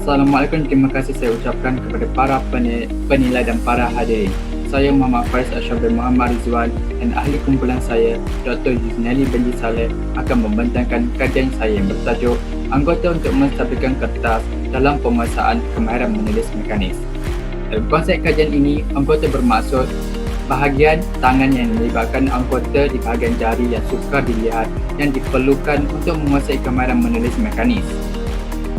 Assalamualaikum, terima kasih saya ucapkan kepada para penilai dan para hadirin. Saya Muhammad Faiz Asyabir Muhammad Rizwan dan ahli kumpulan saya, Dr. Yuznali Benji Saleh akan membentangkan kajian saya yang bertajuk Anggota untuk Menstabilkan Kertas dalam Penguasaan Kemahiran Menulis Mekanis. Dalam konsep kajian ini, anggota bermaksud bahagian tangan yang melibatkan anggota di bahagian jari yang sukar dilihat yang diperlukan untuk menguasai kemahiran menulis mekanis.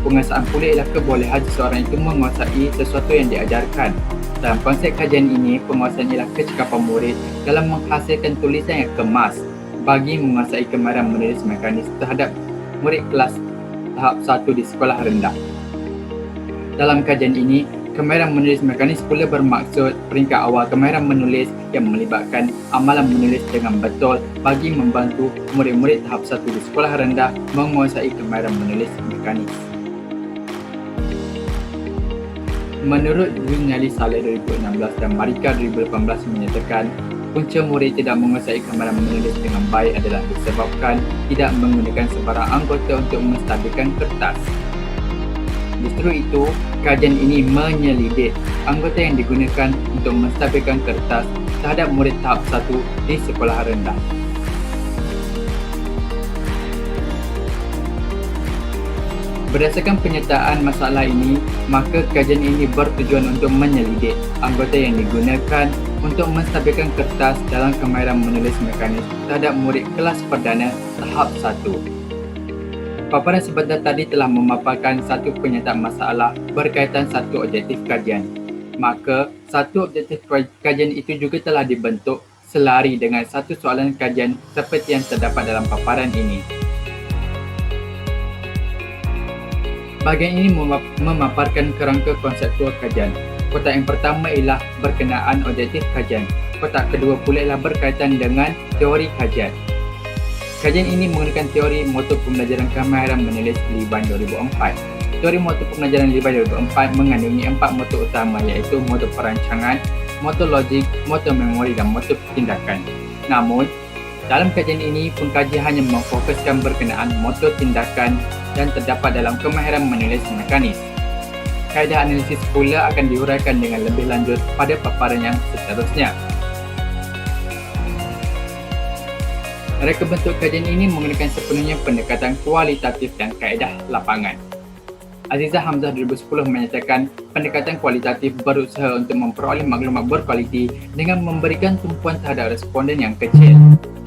Penguasaan pula ialah kebolehan seseorang itu menguasai sesuatu yang diajarkan. Dalam konsep kajian ini, penguasaan ialah kecekapan murid dalam menghasilkan tulisan yang kemas bagi menguasai kemahiran menulis mekanis terhadap murid kelas tahap 1 di sekolah rendah. Dalam kajian ini, kemahiran menulis mekanis pula bermaksud peringkat awal kemahiran menulis yang melibatkan amalan menulis dengan betul bagi membantu murid-murid tahap 1 di sekolah rendah menguasai kemahiran menulis mekanis. Menurut Yuznali Saleh 2016 dan Marika 2018 menyatakan, punca murid tidak menguasai kemahiran menulis dengan baik adalah disebabkan tidak menggunakan sebarang anggota untuk menstabilkan kertas. Justru itu, kajian ini menyelidik anggota yang digunakan untuk menstabilkan kertas terhadap murid tahap 1 di sekolah rendah. Berdasarkan penyertaan masalah ini, maka kajian ini bertujuan untuk menyelidik anggota yang digunakan untuk menstabilkan kertas dalam kemahiran menulis mekanis terhadap murid kelas perdana tahap 1. Paparan sebentar tadi telah memaparkan satu penyertaan masalah berkaitan satu objektif kajian. Maka, satu objektif kajian itu juga telah dibentuk selari dengan satu soalan kajian seperti yang terdapat dalam paparan ini. Bahagian ini memaparkan kerangka konseptual kajian. Kotak yang pertama ialah berkenaan objektif kajian. Kotak kedua pula ialah berkaitan dengan teori kajian. Kajian ini menggunakan teori motor pembelajaran kemahiran menulis Liban 2004. Teori motor pembelajaran Liban 2004 mengandungi 4 motor utama iaitu motor perancangan, motor logik, motor memori dan motor tindakan. Namun, dalam kajian ini, pengkaji hanya memfokuskan berkenaan motor tindakan dan terdapat dalam kemahiran menulis mekanis. Kaedah analisis pula akan diuraikan dengan lebih lanjut pada paparan yang seterusnya. Reka bentuk kajian ini menggunakan sepenuhnya pendekatan kualitatif dan kaedah lapangan. Azizah Hamzah 2010 menyatakan pendekatan kualitatif berusaha untuk memperoleh maklumat berkualiti dengan memberikan tumpuan terhadap responden yang kecil.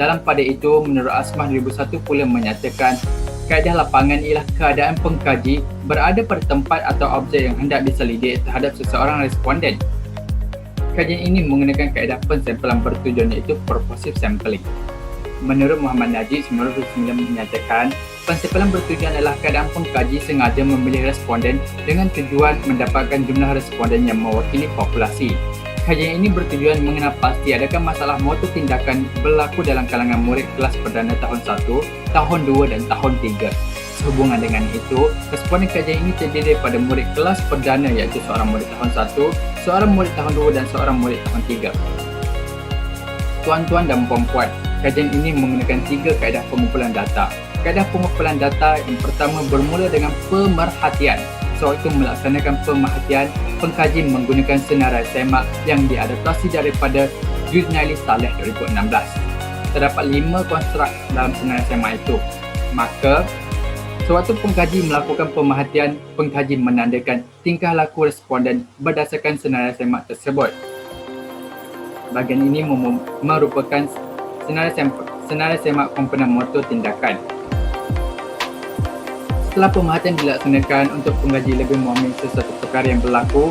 Dalam pada itu, menurut Asmah 2001 pula menyatakan kaedah lapangan ialah keadaan pengkaji berada pada tempat atau objek yang hendak diselidik terhadap seseorang responden. Kajian ini menggunakan kaedah pensampelan bertujuan iaitu purposive sampling. Menurut Muhammad Najib 1999 menyatakan, pensampelan bertujuan adalah keadaan pengkaji sengaja memilih responden dengan tujuan mendapatkan jumlah responden yang mewakili populasi. Kajian ini bertujuan mengenal pasti adakah masalah motor tindakan berlaku dalam kalangan murid kelas perdana tahun 1, tahun 2 dan tahun 3. Sehubungan dengan itu, responden kajian ini terdiri daripada murid kelas perdana iaitu seorang murid tahun 1, seorang murid tahun 2 dan seorang murid tahun 3. Tuan-tuan dan puan-puan, kajian ini menggunakan 3 kaedah pengumpulan data. Kaedah pengumpulan data yang pertama bermula dengan pemerhatian. Sewaktu melaksanakan pemerhatian, pengkaji menggunakan senarai semak yang diadaptasi daripada Yuznali Saleh 2016. Terdapat 5 konstruk dalam senarai semak itu. Maka, sewaktu pengkaji melakukan pemerhatian, pengkaji menandakan tingkah laku responden berdasarkan senarai semak tersebut. Bahagian ini merupakan senarai semak komponen motor tindakan. Setelah pemerhatian dilaksanakan untuk pengkaji lebih memahami sesuatu perkara yang berlaku,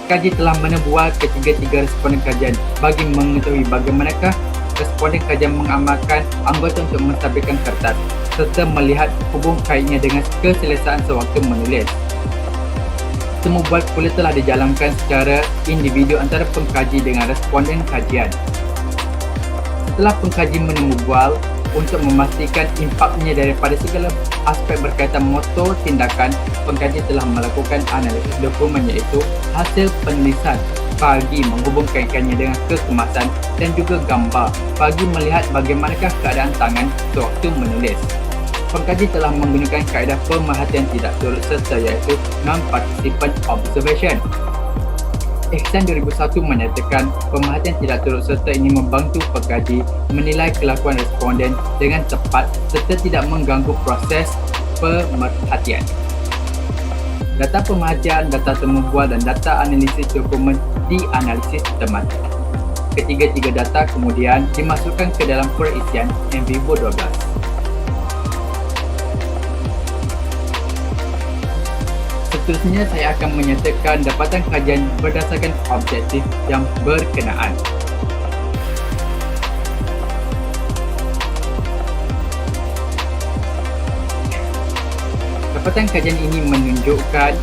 kaji telah menebual ketiga-tiga responden kajian bagi mengetahui bagaimanakah responden kajian mengamalkan anggota untuk menstabilkan kertas serta melihat hubung kaitnya dengan keselesaan sewaktu menulis. Temu bual pula telah dijalankan secara individu antara pengkaji dengan responden kajian. Setelah pengkaji menemu bual, untuk memastikan impaknya daripada segala aspek berkaitan motor tindakan, pengkaji telah melakukan analisis dokumen iaitu hasil penulisan bagi menghubungkannya dengan kekemasan dan juga gambar bagi melihat bagaimanakah keadaan tangan sewaktu menulis. Pengkaji telah menggunakan kaedah pemerhatian tidak turut serta iaitu Non-Participant Observation. Ihsan 2001 menyatakan pemerhatian tidak turut serta ini membantu pengkaji menilai kelakuan responden dengan tepat serta tidak mengganggu proses pemerhatian. Data pemerhatian, data temubual dan data analisis dokumen dianalisis cermat. Ketiga-tiga data kemudian dimasukkan ke dalam perisian MVivo 12. Seterusnya, saya akan menyatakan dapatan kajian berdasarkan objektif yang berkenaan. Dapatan kajian ini menunjukkan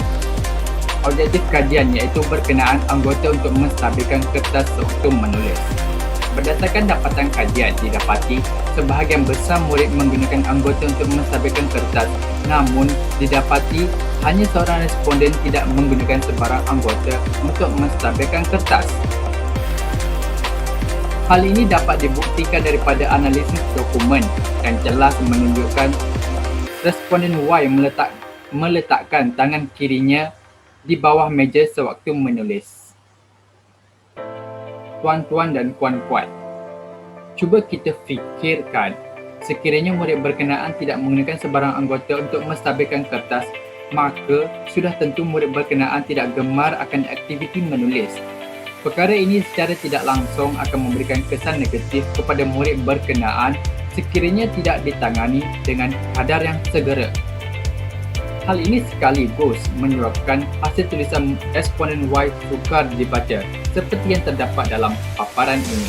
objektif kajian iaitu berkenaan anggota untuk menstabilkan kertas sewaktu menulis. Berdasarkan dapatan kajian, didapati sebahagian besar murid menggunakan anggota untuk menstabilkan kertas, namun didapati hanya seorang responden tidak menggunakan sebarang anggota untuk menstabilkan kertas. Hal ini dapat dibuktikan daripada analisis dokumen yang jelas menunjukkan responden Y meletakkan tangan kirinya di bawah meja sewaktu menulis. Tuan-tuan dan puan-puan, cuba kita fikirkan, sekiranya murid berkenaan tidak menggunakan sebarang anggota untuk menstabilkan kertas, maka sudah tentu murid berkenaan tidak gemar akan aktiviti menulis. Perkara ini secara tidak langsung akan memberikan kesan negatif kepada murid berkenaan sekiranya tidak ditangani dengan kadar yang segera. Hal ini sekaligus menyebabkan hasil tulisan responden Y sukar dibaca seperti yang terdapat dalam paparan ini.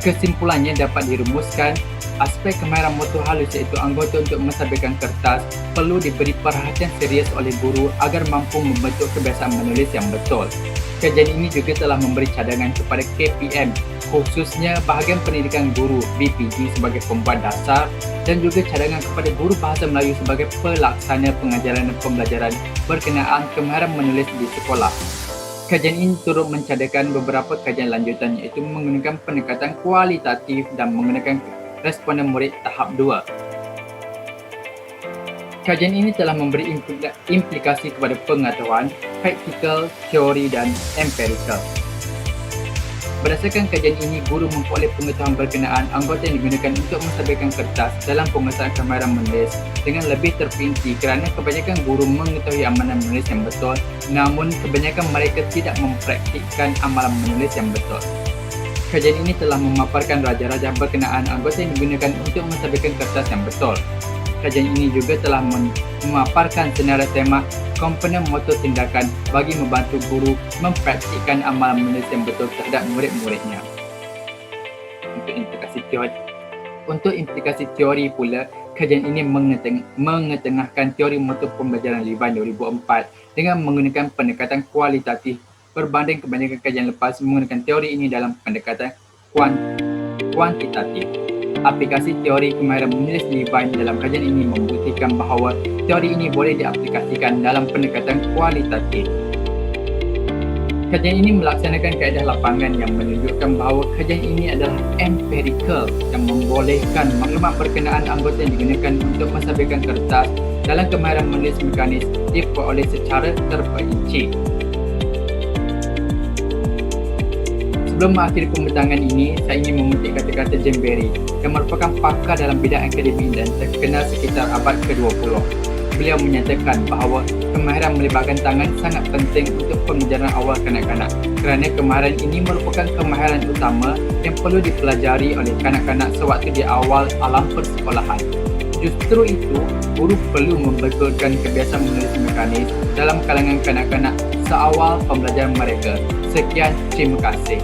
Kesimpulannya dapat dirumuskan, aspek kemahiran motor halus iaitu anggota untuk menstabilkan kertas perlu diberi perhatian serius oleh guru agar mampu membentuk kebiasaan menulis yang betul. Kajian ini juga telah memberi cadangan kepada KPM, khususnya bahagian pendidikan guru BPG sebagai pembuat dasar dan juga cadangan kepada guru bahasa Melayu sebagai pelaksana pengajaran dan pembelajaran berkenaan kemahiran menulis di sekolah. Kajian ini turut mencadarkan beberapa kajian lanjutan iaitu menggunakan pendekatan kualitatif dan menggunakan responden murid tahap 2. Kajian ini telah memberi implikasi kepada pengetahuan, praktikal, teori dan empirikal. Berdasarkan kajian ini, guru memperoleh pengetahuan berkenaan anggota yang digunakan untuk menstabilkan kertas dalam penguasaan kemahiran menulis dengan lebih terperinci kerana kebanyakan guru mengetahui amalan menulis yang betul, namun kebanyakan mereka tidak mempraktikkan amalan menulis yang betul. Kajian ini telah memaparkan raja-raja berkenaan anggota yang digunakan untuk menstabilkan kertas yang betul. Kajian ini juga telah memaparkan senarai tema komponen motor tindakan bagi membantu guru mempraktikkan amalan menulis yang betul terhadap murid-muridnya. Untuk implikasi teori pula, kajian ini mengetengahkan teori motor pembelajaran Levine 2004 dengan menggunakan pendekatan kualitatif berbanding kebanyakan kajian lepas menggunakan teori ini dalam pendekatan kuantitatif. Aplikasi teori kemahiran menulis Levine dalam kajian ini membuktikan bahawa teori ini boleh diaplikasikan dalam pendekatan kualitatif. Kajian ini melaksanakan kaedah lapangan yang menunjukkan bahawa kajian ini adalah empirikal yang membolehkan maklumat berkenaan anggota yang digunakan untuk menstabilkan kertas dalam kemahiran menulis mekanis diperoleh secara terperinci. Sebelum mengakhiri pembentangan ini, saya ingin memetik kata-kata Jim Barry yang merupakan pakar dalam bidang akademik dan terkenal sekitar abad ke-20. Beliau menyatakan bahawa kemahiran melibatkan tangan sangat penting untuk pengajaran awal kanak-kanak kerana kemahiran ini merupakan kemahiran utama yang perlu dipelajari oleh kanak-kanak sewaktu di awal alam persekolahan. Justru itu, guru perlu membetulkan kebiasaan menulis mekanis dalam kalangan kanak-kanak seawal pembelajaran mereka. Sekian, terima kasih.